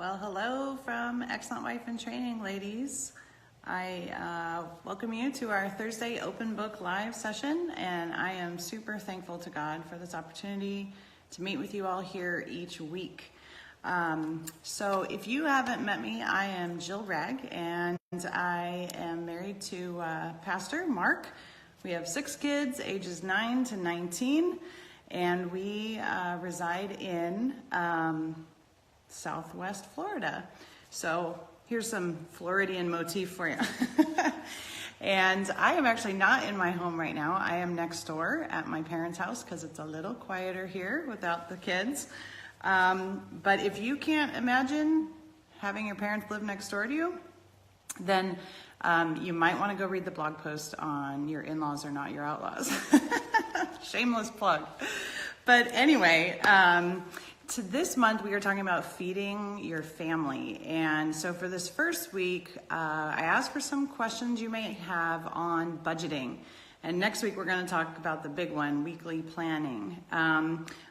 Well, hello from Excellent Wife in Training, ladies. I welcome you to our Thursday Open Book Live session, and I am super thankful to God for this opportunity to meet with you all here each week. So if you haven't met me, I am Jill Ragg, and I am married to Pastor Mark. We have 6 kids, ages 9 to 19, and we reside in Southwest Florida. So here's some Floridian motif for you. And I am actually not in my home right now. I am next door at my parents' house because it's a little quieter here without the kids. But if you can't imagine having your parents live next door to you, then you might want to go read the blog post on Your In-Laws Are Not Your Outlaws. Shameless plug. But anyway, to this month, we are talking about feeding your family. And so for this first week, I asked for some questions you may have on budgeting. And next week, we're going to talk about the big one, weekly planning.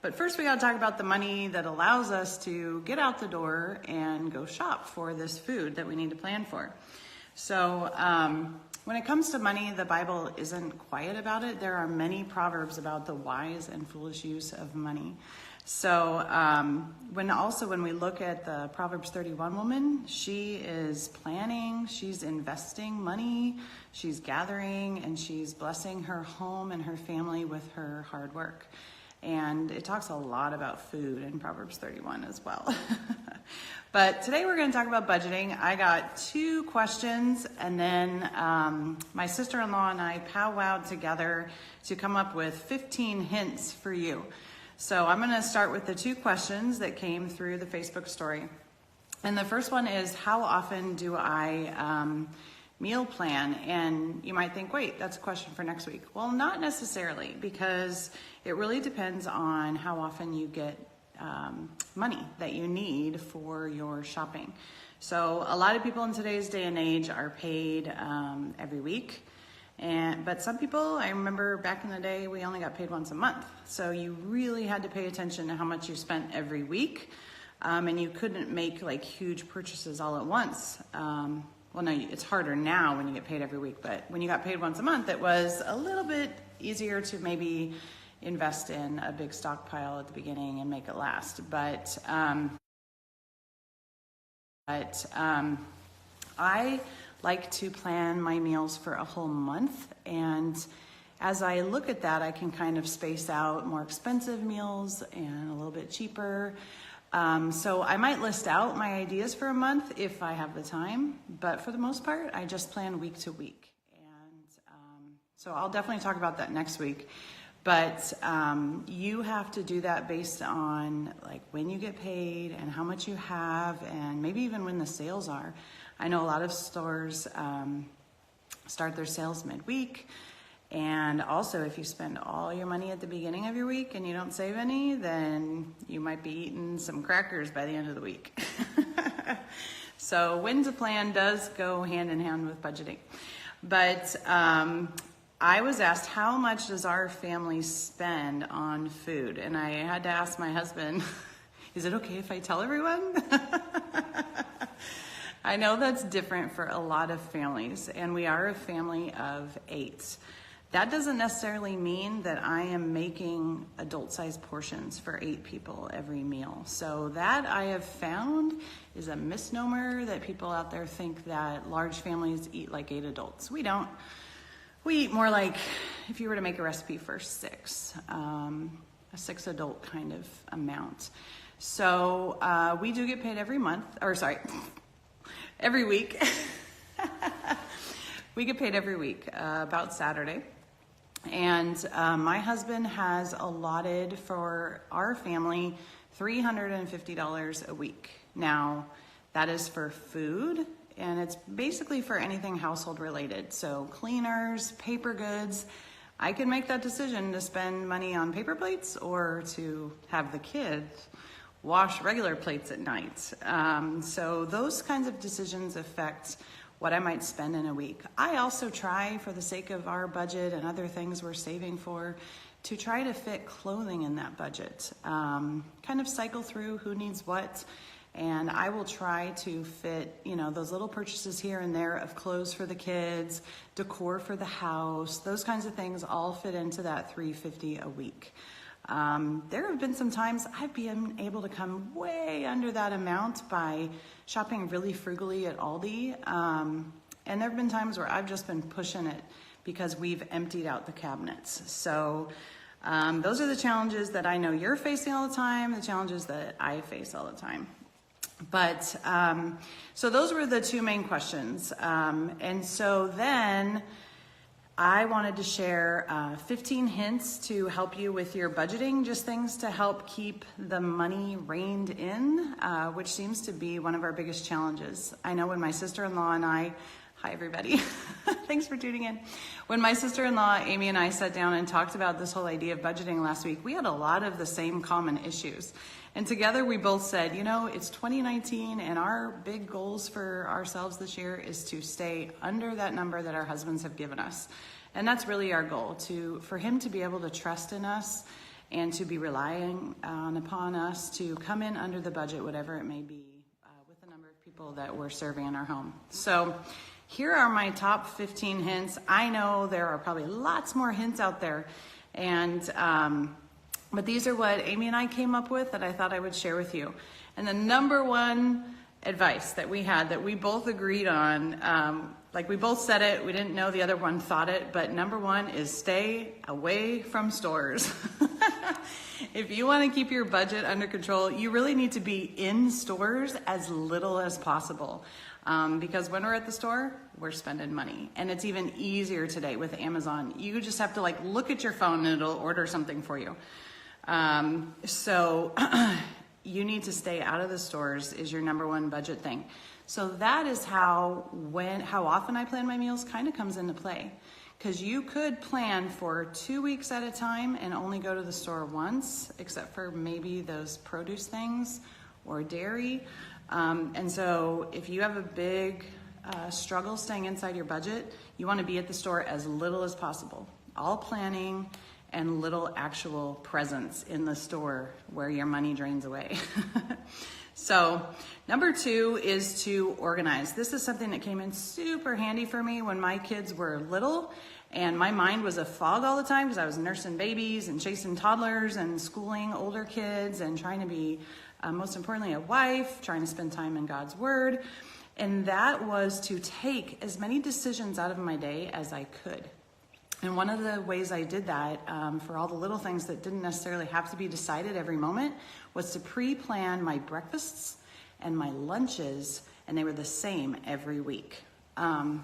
But first, we got to talk about the money that allows us to get out the door and go shop for this food that we need to plan for. So when it comes to money, the Bible isn't quiet about it. There are many proverbs about the wise and foolish use of money. So when we look at the Proverbs 31 woman, she is planning, she's investing money, she's gathering, and she's blessing her home and her family with her hard work. And it talks a lot about food in Proverbs 31 as well. But today we're going to talk about budgeting. I got 2 questions, and then my sister-in-law and I powwowed together to come up with 15 hints for you. So I'm going to start with the 2 questions that came through the Facebook story. And the first one is, how often do I meal plan? And you might think, wait, that's a question for next week. Well, not necessarily, because it really depends on how often you get money that you need for your shopping. So a lot of people in today's day and age are paid every week. But some people, I remember back in the day, we only got paid once a month. So you really had to pay attention to how much you spent every week. And you couldn't make like huge purchases all at once. Well, no, it's harder now when you get paid every week. But when you got paid once a month, it was a little bit easier to maybe invest in a big stockpile at the beginning and make it last. But I like to plan my meals for a whole month, and as I look at that, I can kind of space out more expensive meals and a little bit cheaper. So I might list out my ideas for a month if I have the time, but for the most part, I just plan week to week. And so I'll definitely talk about that next week. But you have to do that based on like when you get paid and how much you have, and maybe even when the sales are. I know a lot of stores start their sales midweek. And also, if you spend all your money at the beginning of your week and you don't save any, then you might be eating some crackers by the end of the week. So when to plan does go hand in hand with budgeting. But I was asked, how much does our family spend on food? And I had to ask my husband, is it okay if I tell everyone? I know that's different for a lot of families, and we are a family of 8. That doesn't necessarily mean that I am making adult-sized portions for 8 people every meal. So that I have found is a misnomer, that people out there think that large families eat like 8 adults. We don't. We eat more like, if you were to make a recipe for 6, a 6 adult kind of amount. So we do get paid every week. We get paid every week, about Saturday. And my husband has allotted for our family $350 a week. Now, that is for food, and it's basically for anything household related. So cleaners, paper goods. I can make that decision to spend money on paper plates or to have the kids wash regular plates at night. So those kinds of decisions affect what I might spend in a week. I also try, for the sake of our budget and other things we're saving for, to try to fit clothing in that budget. Kind of cycle through who needs what And I will try to fit, you know, those little purchases here and there of clothes for the kids, decor for the house, those kinds of things all fit into that $350 a week. There have been some times I've been able to come way under that amount by shopping really frugally at Aldi. And there have been times where I've just been pushing it because we've emptied out the cabinets. So those are the challenges that I know you're facing all the time, the challenges that I face all the time. But so those were the two main questions. And so then I wanted to share 15 hints to help you with your budgeting, just things to help keep the money reined in, which seems to be one of our biggest challenges. I know when my sister-in-law and I, hi everybody, thanks for tuning in. When my sister-in-law, Amy, and I sat down and talked about this whole idea of budgeting last week, we had a lot of the same common issues. And together we both said, you know, it's 2019 and our big goals for ourselves this year is to stay under that number that our husbands have given us. And that's really our goal, for him to be able to trust in us and to be relying upon us to come in under the budget, whatever it may be, with the number of people that we're serving in our home. So here are my top 15 hints. I know there are probably lots more hints out there, and but these are what Amy and I came up with that I thought I would share with you. And the number one advice that we had that we both agreed on, like we both said it, we didn't know the other one thought it, but number one is stay away from stores. If you want to keep your budget under control, you really need to be in stores as little as possible. Because when we're at the store, we're spending money. And it's even easier today with Amazon. You just have to like look at your phone and it'll order something for you. So you need to stay out of the stores is your number one budget thing. So that is how often I plan my meals kind of comes into play. Because you could plan for 2 weeks at a time and only go to the store once, except for maybe those produce things or dairy. And so if you have a big struggle staying inside your budget, you want to be at the store as little as possible. All planning and little actual presence in the store where your money drains away. So number two is to organize. This is something that came in super handy for me when my kids were little and my mind was a fog all the time because I was nursing babies and chasing toddlers and schooling older kids and trying to be, most importantly, a wife, trying to spend time in God's Word. And that was to take as many decisions out of my day as I could. And one of the ways I did that for all the little things that didn't necessarily have to be decided every moment was to pre-plan my breakfasts and my lunches, and they were the same every week.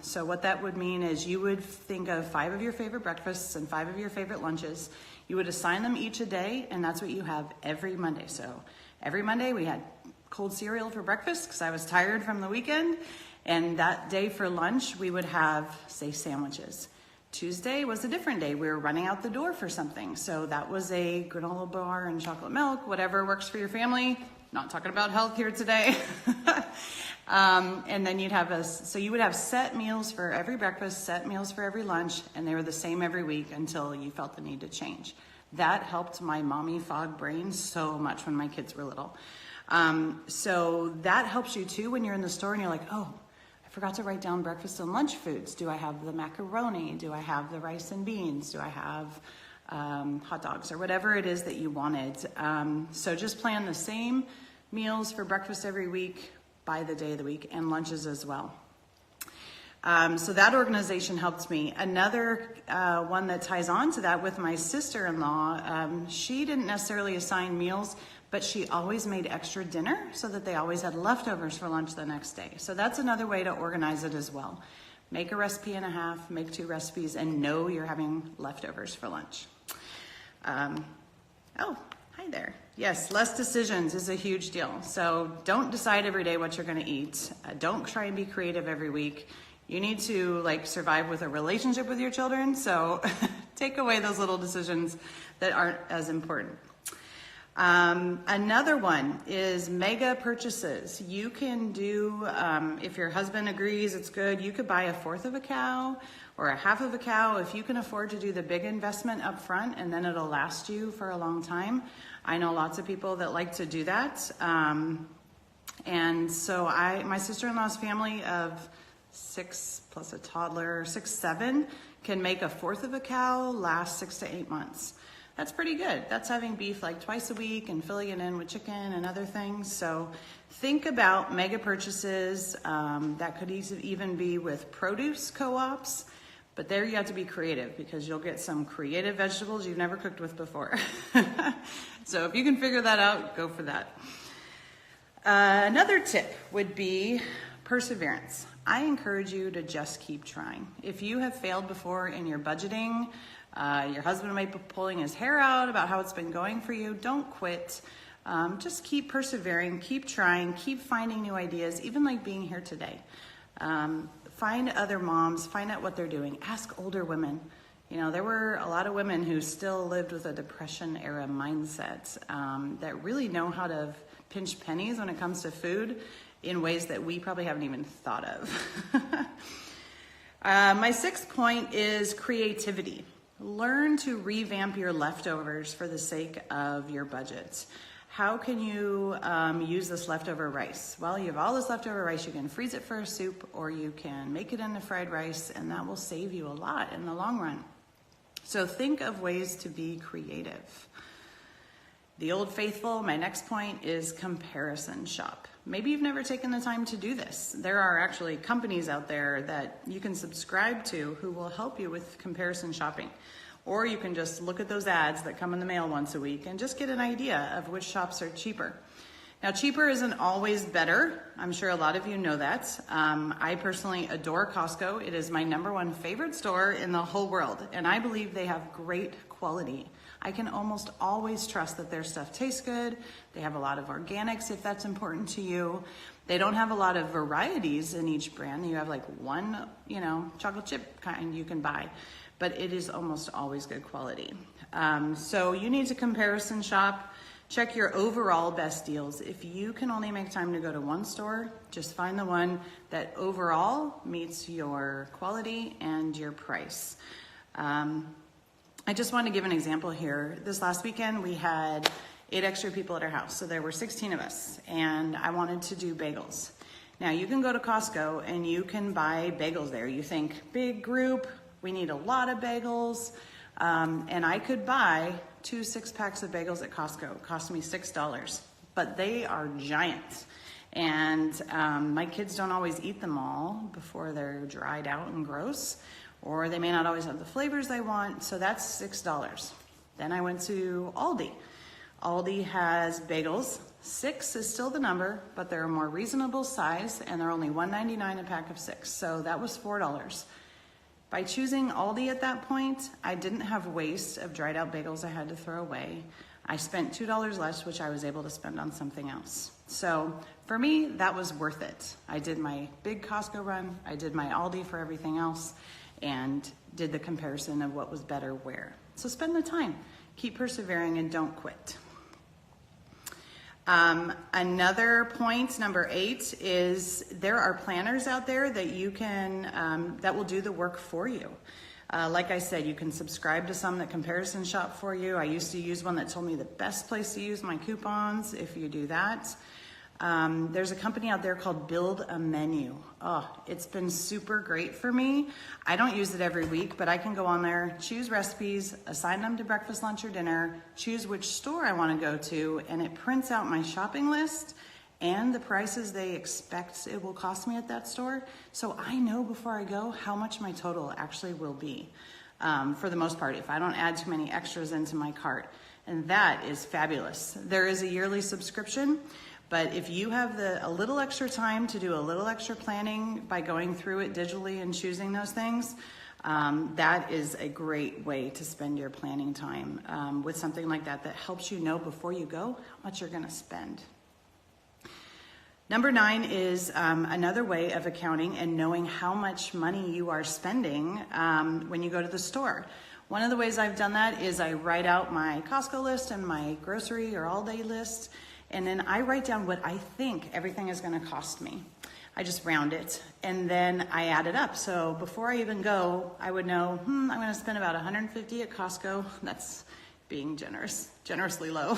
So what that would mean is you would think of 5 of your favorite breakfasts and 5 of your favorite lunches. You would assign them each a day, and that's what you have every Monday. So every Monday we had cold cereal for breakfast because I was tired from the weekend. And that day for lunch, we would have, say, sandwiches. Tuesday was a different day. We were running out the door for something. So that was a granola bar and chocolate milk, whatever works for your family. Not talking about health here today. And then you'd have so you would have set meals for every breakfast, set meals for every lunch, and they were the same every week until you felt the need to change. That helped my mommy fog brain so much when my kids were little. So that helps you too when you're in the store and you're like, oh, I forgot to write down breakfast and lunch foods. Do I have the macaroni? Do I have the rice and beans? Do I have hot dogs or whatever it is that you wanted? So just plan the same meals for breakfast every week by the day of the week and lunches as well. So that organization helped me. Another one that ties on to that with my sister-in-law, she didn't necessarily assign meals, but she always made extra dinner so that they always had leftovers for lunch the next day. So that's another way to organize it as well. Make a recipe and a half, make 2 recipes, and know you're having leftovers for lunch. Oh, hi there. Yes, less decisions is a huge deal. So don't decide every day what you're gonna eat. Don't try and be creative every week. You need to survive with a relationship with your children. So take away those little decisions that aren't as important. Another one is mega purchases. You can do, if your husband agrees it's good, you could buy 1/4 of a cow or 1/2 of a cow if you can afford to do the big investment up front and then it'll last you for a long time. I know lots of people that like to do that. And so my sister-in-law's family of 6 plus a toddler, 6, 7, can make a fourth of a cow last 6 to 8 months. That's pretty good. That's having beef like twice a week and filling it in with chicken and other things. So think about mega purchases. That could even be with produce co-ops, but there you have to be creative because you'll get some creative vegetables you've never cooked with before. So if you can figure that out, go for that. Another tip would be perseverance. I encourage you to just keep trying. If you have failed before in your budgeting, your husband might be pulling his hair out about how it's been going for you, don't quit. Just keep persevering, keep trying, keep finding new ideas, even like being here today. Find other moms, find out what they're doing. Ask older women. You know, there were a lot of women who still lived with a Depression era mindset that really know how to pinch pennies when it comes to food in ways that we probably haven't even thought of. My 6th point is creativity. Learn to revamp your leftovers for the sake of your budget. How can you use this leftover rice? Well, you have all this leftover rice. You can freeze it for a soup, or you can make it into fried rice, and that will save you a lot in the long run. So think of ways to be creative. The Old Faithful, my next point, is comparison shop. Maybe you've never taken the time to do this. There are actually companies out there that you can subscribe to who will help you with comparison shopping. Or you can just look at those ads that come in the mail once a week and just get an idea of which shops are cheaper. Now, cheaper isn't always better. I'm sure a lot of you know that. I personally adore Costco. It is my #1 favorite store in the whole world, and I believe they have great quality. I can almost always trust that their stuff tastes good. They have a lot of organics if that's important to you. They don't have a lot of varieties in each brand. You have like one, chocolate chip kind you can buy, but it is almost always good quality. So you need to comparison shop. Check your overall best deals. If you can only make time to go to one store, just find the one that overall meets your quality and your price. I just want to give an example here. This last weekend, we had 8 extra people at our house. So there were 16 of us, and I wanted to do bagels. Now you can go to Costco and you can buy bagels there. You think, big group, we need a lot of bagels. And I could buy 2 6-packs of bagels at Costco. It cost me $6, but they are giant. And my kids don't always eat them all before they're dried out and gross, or they may not always have the flavors they want, so that's $6. Then I went to Aldi. Aldi has bagels. 6 is still the number, but they're a more reasonable size, and they're only $1.99 a pack of 6, so that was $4. By choosing Aldi at that point, I didn't have waste of dried out bagels I had to throw away. I spent $2 less, which I was able to spend on something else. So for me, that was worth it. I did my big Costco run, I did my Aldi for everything else, and did the comparison of what was better where. So spend the time, keep persevering, and don't quit. Another point, number 8, is there are planners out there that you can, that will do the work for you. Like I said, you can subscribe to some that comparison shop for you. I used to use one that told me the best place to use my coupons if you do that. There's a company out there called Build a Menu. Oh, it's been super great for me. I don't use it every week, but I can go on there, choose recipes, assign them to breakfast, lunch, or dinner, choose which store I want to go to, and it prints out my shopping list and the prices they expect it will cost me at that store. So I know before I go how much my total actually will be, for the most part, if I don't add too many extras into my cart. And that is fabulous. There is a yearly subscription. But if you have a little extra time to do a little extra planning by going through it digitally and choosing those things, that is a great way to spend your planning time with something like that helps you know before you go how much you're gonna spend. Number 9 is another way of accounting and knowing how much money you are spending when you go to the store. One of the ways I've done that is I write out my Costco list and my grocery or all-day list, and then I write down what I think everything is gonna cost me. I just round it, and then I add it up. So before I even go, I would know, I'm gonna spend about $150 at Costco. That's being generously low.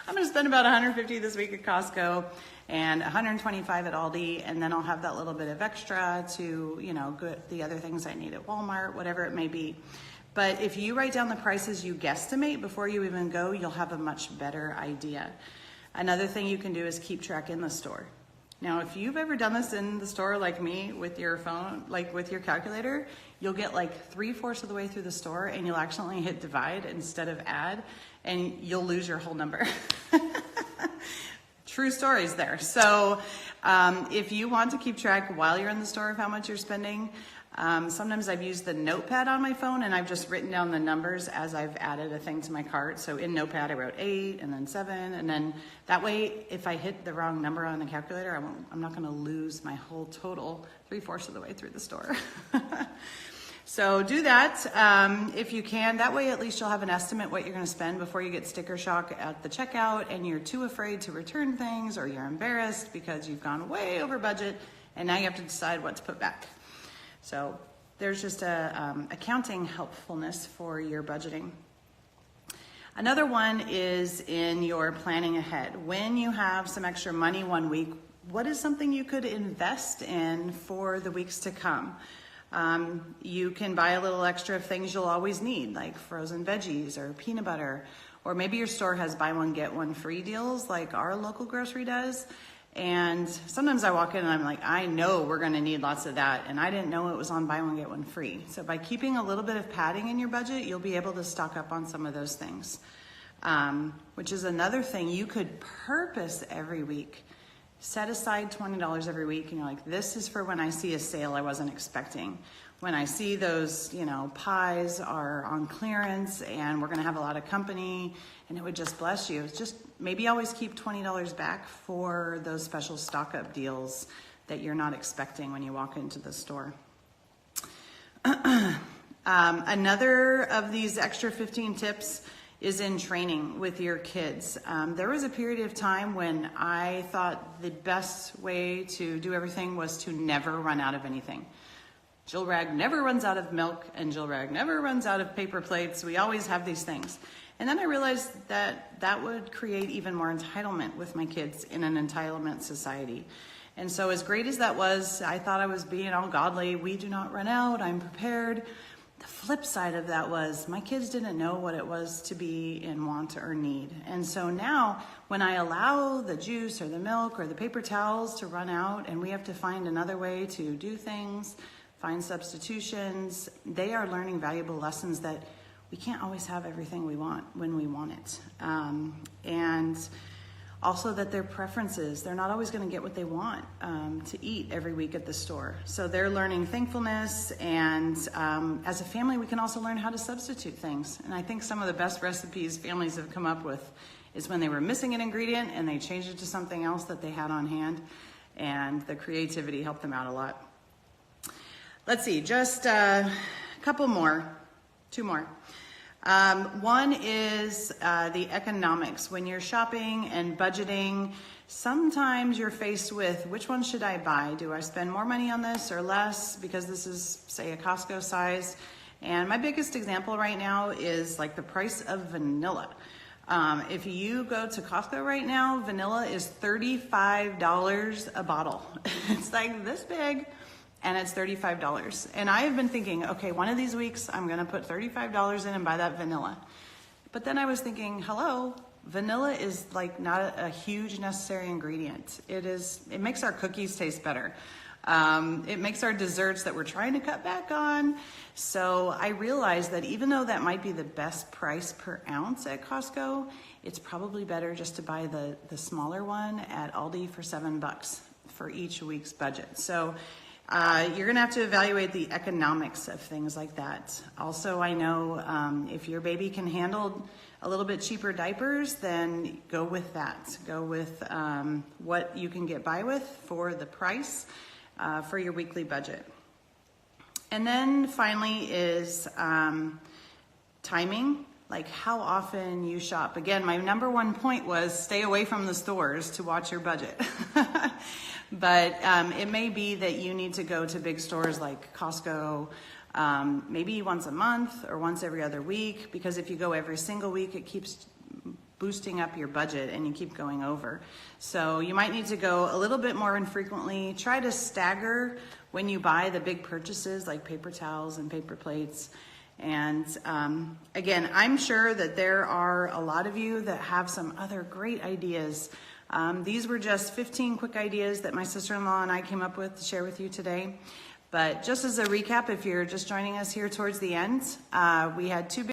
I'm gonna spend about $150 this week at Costco and $125 at Aldi, and then I'll have that little bit of extra to, you know, the other things I need at Walmart, whatever it may be. But if you write down the prices you guesstimate before you even go, you'll have a much better idea. Another thing you can do is keep track in the store. Now, if you've ever done this in the store like me with your phone, like with your calculator, you'll get like 3/4 of the way through the store and you'll accidentally hit divide instead of add, and you'll lose your whole number. True stories there. So if you want to keep track while you're in the store of how much you're spending, sometimes I've used the notepad on my phone and I've just written down the numbers as I've added a thing to my cart. So in notepad I wrote 8 and then 7, and then that way if I hit the wrong number on the calculator, I'm not gonna lose my whole total 3/4 of the way through the store. So do that if you can. That way at least you'll have an estimate what you're gonna spend before you get sticker shock at the checkout and you're too afraid to return things, or you're embarrassed because you've gone way over budget and now you have to decide what to put back. So there's just a accounting helpfulness for your budgeting. Another one is in your planning ahead. When you have some extra money one week, what is something you could invest in for the weeks to come? You can buy a little extra of things you'll always need, like frozen veggies or peanut butter, or maybe your store has buy one, get one free deals like our local grocery does. And sometimes I walk in and I'm like, I know we're gonna need lots of that, and I didn't know it was on buy one, get one free. So by keeping a little bit of padding in your budget, you'll be able to stock up on some of those things, which is another thing you could purpose every week. Set aside $20 every week and you're like, this is for when I see a sale I wasn't expecting. When I see those, you know, pies are on clearance and we're gonna have a lot of company and it would just bless you. It's just maybe always keep $20 back for those special stock up deals that you're not expecting when you walk into the store. Another of these extra 15 tips is in training with your kids. There was a period of time when I thought the best way to do everything was to never run out of anything. Jill Rag never runs out of milk, and Jill Rag never runs out of paper plates. We always have these things. And then I realized that that would create even more entitlement with my kids in an entitlement society. And so as great as that was, I thought I was being all godly. We do not run out, I'm prepared. The flip side of that was my kids didn't know what it was to be in want or need. And so now when I allow the juice or the milk or the paper towels to run out and we have to find another way to do things, find substitutions, they are learning valuable lessons that we can't always have everything we want when we want it. And also that their preferences, they're not always gonna get what they want to eat every week at the store. So they're learning thankfulness, and as a family, we can also learn how to substitute things. And I think some of the best recipes families have come up with is when they were missing an ingredient and they changed it to something else that they had on hand, and the creativity helped them out a lot. Let's see, just a couple more, 2 more. One is the economics. When you're shopping and budgeting, sometimes you're faced with which one should I buy? Do I spend more money on this or less because this is, say, a Costco size? And my biggest example right now is like the price of vanilla. If you go to Costco right now, vanilla is $35 a bottle. It's like this big. And it's $35. And I have been thinking, okay, one of these weeks I'm gonna put $35 in and buy that vanilla. But then I was thinking, hello, vanilla is like not a huge necessary ingredient. It makes our cookies taste better. It makes our desserts that we're trying to cut back on. So I realized that even though that might be the best price per ounce at Costco, it's probably better just to buy the smaller one at Aldi for $7 for each week's budget. So you're gonna have to evaluate the economics of things like that. Also, I know if your baby can handle a little bit cheaper diapers, then go with that. Go with what you can get by with for the price for your weekly budget. And then finally is timing, like how often you shop. Again, my number one point was stay away from the stores to watch your budget. But it may be that you need to go to big stores like Costco maybe once a month or once every other week, because if you go every single week, it keeps boosting up your budget and you keep going over. So you might need to go a little bit more infrequently. Try to stagger when you buy the big purchases like paper towels and paper plates. And again, I'm sure that there are a lot of you that have some other great ideas. These were just 15 quick ideas that my sister-in-law and I came up with to share with you today. But just as a recap, if you're just joining us here towards the end, we had two big